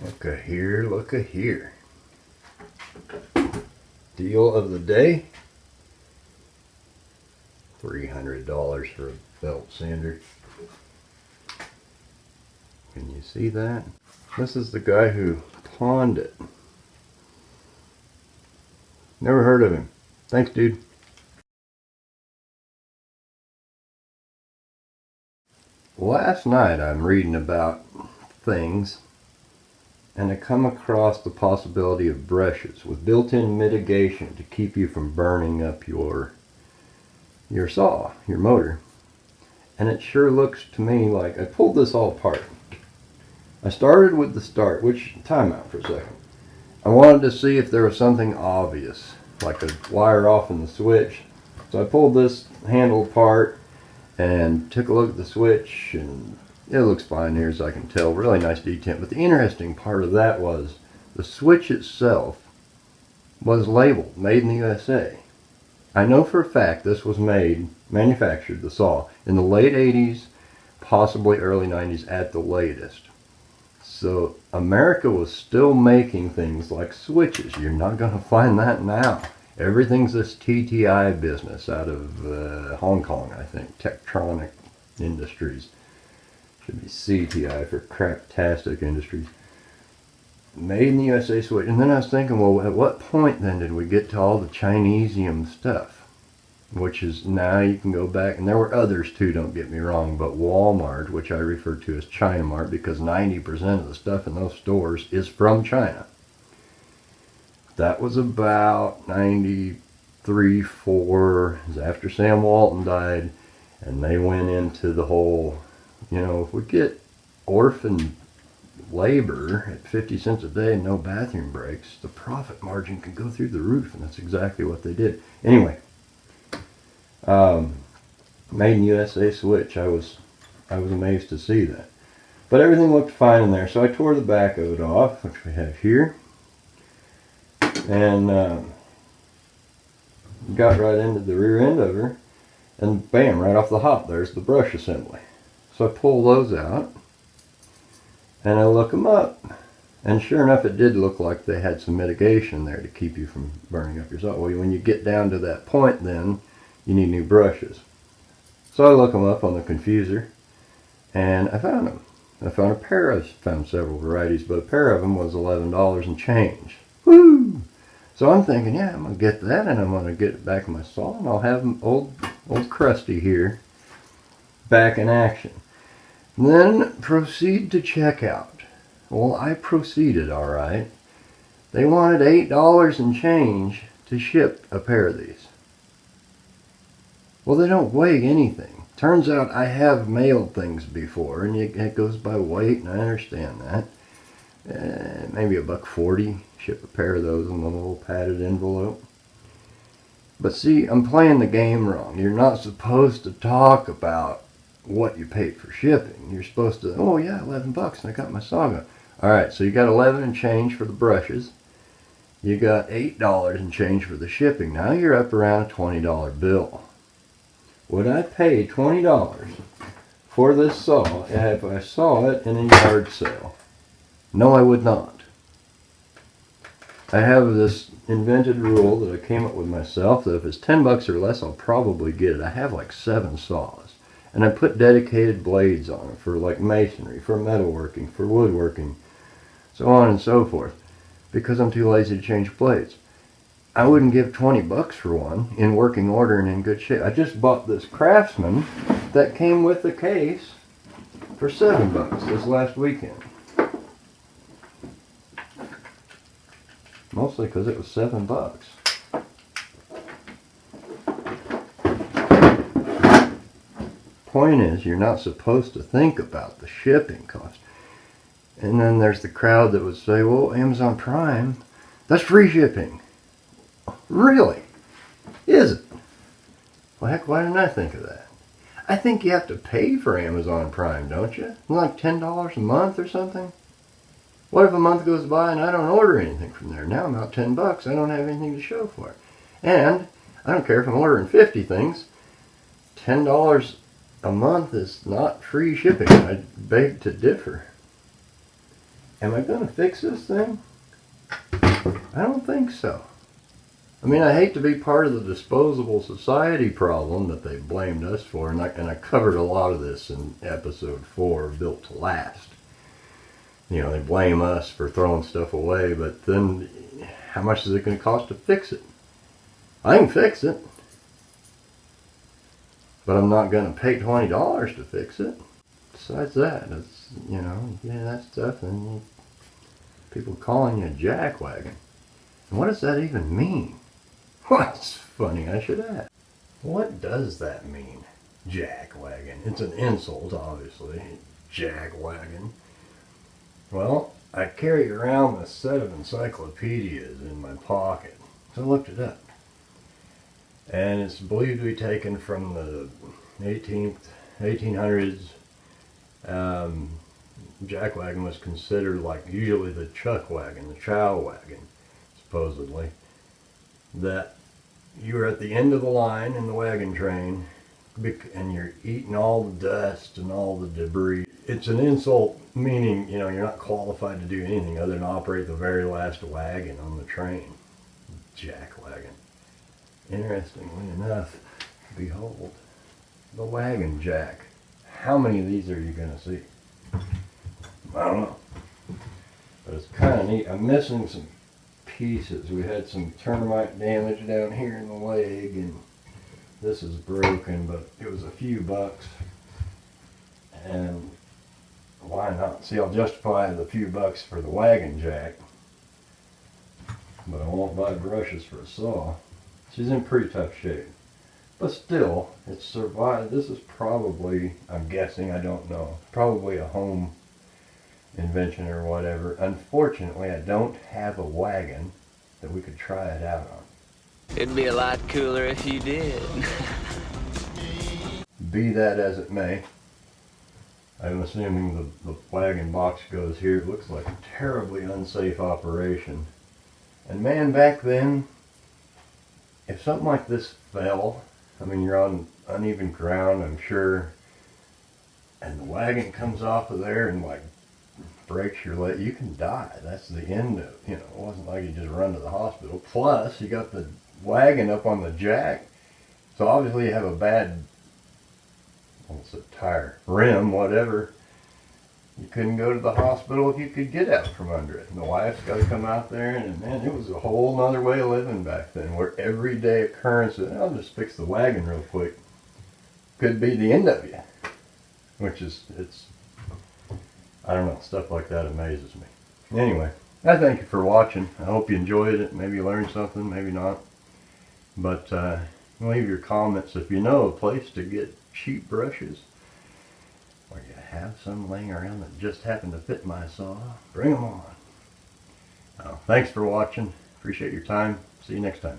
Look-a here, look-a here. Deal of the day. $300 for a belt sander. Can you see that? This is the guy who pawned it. Never heard of him. Thanks, dude. Last night I'm reading about things and I come across the possibility of brushes with built-in mitigation to keep you from burning up your saw, your motor. And it sure looks to me like I pulled this all apart. I started with the start, which, time out for a second. I wanted to see if there was something obvious, like a wire off in the switch. So I pulled this handle apart and took a look at the switch, and it looks fine here as I can tell. Really nice detent. But the interesting part of that was the switch itself was labeled made in the USA. I know for a fact this was manufactured, the saw, in the late 80s, possibly early 90s at the latest. So America was still making things like switches. You're not going to find that now. Everything's this TTI business out of Hong Kong, I think. Tektronic Industries. Should be CTI for Craptastic Industries. Made in the USA switch. And then I was thinking, well, at what point then did we get to all the Chinesium stuff? Which is, now you can go back, and there were others too, don't get me wrong, but Walmart, which I refer to as China Mart, because 90% of the stuff in those stores is from China. That was about 93, 4, it was after Sam Walton died, and they went into the whole, you know, if we get orphan labor at 50 cents a day and no bathroom breaks, the profit margin can go through the roof, and that's exactly what they did. Anyway, made in USA switch. I was amazed to see that. But everything looked fine in there, so I tore the back of it off, which we have here. And got right into the rear end of her, and bam, right off the hop, there's the brush assembly. So I pull those out, and I look them up, and sure enough, it did look like they had some mitigation there to keep you from burning up your saw. Well, when you get down to that point, then you need new brushes. So I look them up on the Confuser, and I found them. I found a pair. I found several varieties, but a pair of them was $11 and change. Woo! So I'm thinking, yeah, I'm going to get that, and I'm going to get it back in my saw, and I'll have old Krusty here back in action. And then proceed to checkout. Well, I proceeded, all right. They wanted $8 and change to ship a pair of these. Well, they don't weigh anything. Turns out I have mailed things before, and it goes by weight, and I understand that. Maybe $1.40, ship a pair of those in a little padded envelope. But see, I'm playing the game wrong. You're not supposed to talk about what you paid for shipping. You're supposed to, oh yeah, $11 and I got my saga. Alright, so you got 11 and change for the brushes. You got $8 and change for the shipping. Now you're up around a $20 bill. Would I pay $20 for this saw if I saw it in a yard sale? No, I would not. I have this invented rule that I came up with myself that if it's $10 or less, I'll probably get it. I have like 7 saws. And I put dedicated blades on them for like masonry, for metalworking, for woodworking, so on and so forth. Because I'm too lazy to change blades. I wouldn't give $20 for one in working order and in good shape. I just bought this Craftsman that came with the case for $7 this last weekend. Mostly because it was $7. Point is, you're not supposed to think about the shipping cost. And then there's the crowd that would say, well, Amazon Prime, that's free shipping. Really? Is it? Well, heck, why didn't I think of that? I think you have to pay for Amazon Prime, don't you? Like $10 a month or something? What if a month goes by and I don't order anything from there? Now I'm out $10. I don't have anything to show for it. And I don't care if I'm ordering 50 things. $10 a month is not free shipping. I beg to differ. Am I going to fix this thing? I don't think so. I mean, I hate to be part of the disposable society problem that they blamed us for, and I covered a lot of this in episode 4, Built to Last. You know, they blame us for throwing stuff away, but then how much is it going to cost to fix it? I can fix it, but I'm not going to pay $20 to fix it. Besides that, it's, you know, yeah, that stuff, and people calling you a jackwagon. And what does that even mean? What's funny, I should ask. What does that mean? Jackwagon. It's an insult, obviously. Jackwagon. Well, I carry around a set of encyclopedias in my pocket, so I looked it up. And it's believed to be taken from the 1800s. Jackwagon was considered like usually the chuck wagon, the chow wagon, supposedly. That you were at the end of the line in the wagon train and you're eating all the dust and all the debris. It's an insult, meaning, you know, you're not qualified to do anything other than operate the very last wagon on the train. Jackwagon. Interestingly enough, behold, the wagon jack. How many of these are you going to see? I don't know. But it's kind of neat. I'm missing some pieces. We had some termite damage down here in the leg, and this is broken, but it was a few bucks. And why not? See, I'll justify the few bucks for the wagon jack, but I won't buy brushes for a saw. She's in pretty tough shape. But still, it's survived. This is probably, I'm guessing, I don't know, probably a home invention or whatever. Unfortunately, I don't have a wagon that we could try it out on. It'd be a lot cooler if you did. Be that as it may, I'm assuming the wagon box goes here. It looks like a terribly unsafe operation. And man, back then, if something like this fell, I mean, you're on uneven ground, I'm sure, and the wagon comes off of there and like breaks your leg, you can die. That's the end of, you know, it wasn't like you just run to the hospital. Plus, you got the wagon up on the jack, so obviously you have a bad, what's it, tire, rim, whatever. You couldn't go to the hospital if you could get out from under it. And the wife's got to come out there, and man, it was a whole nother way of living back then, where everyday occurrences, I'll just fix the wagon real quick, could be the end of you. Which is, it's, I don't know, stuff like that amazes me. Anyway, I thank you for watching. I hope you enjoyed it. Maybe you learned something, maybe not. But leave your comments if you know a place to get cheap brushes, or you have some laying around that just happen to fit my saw. Bring them on. Thanks for watching. Appreciate your time. See you next time.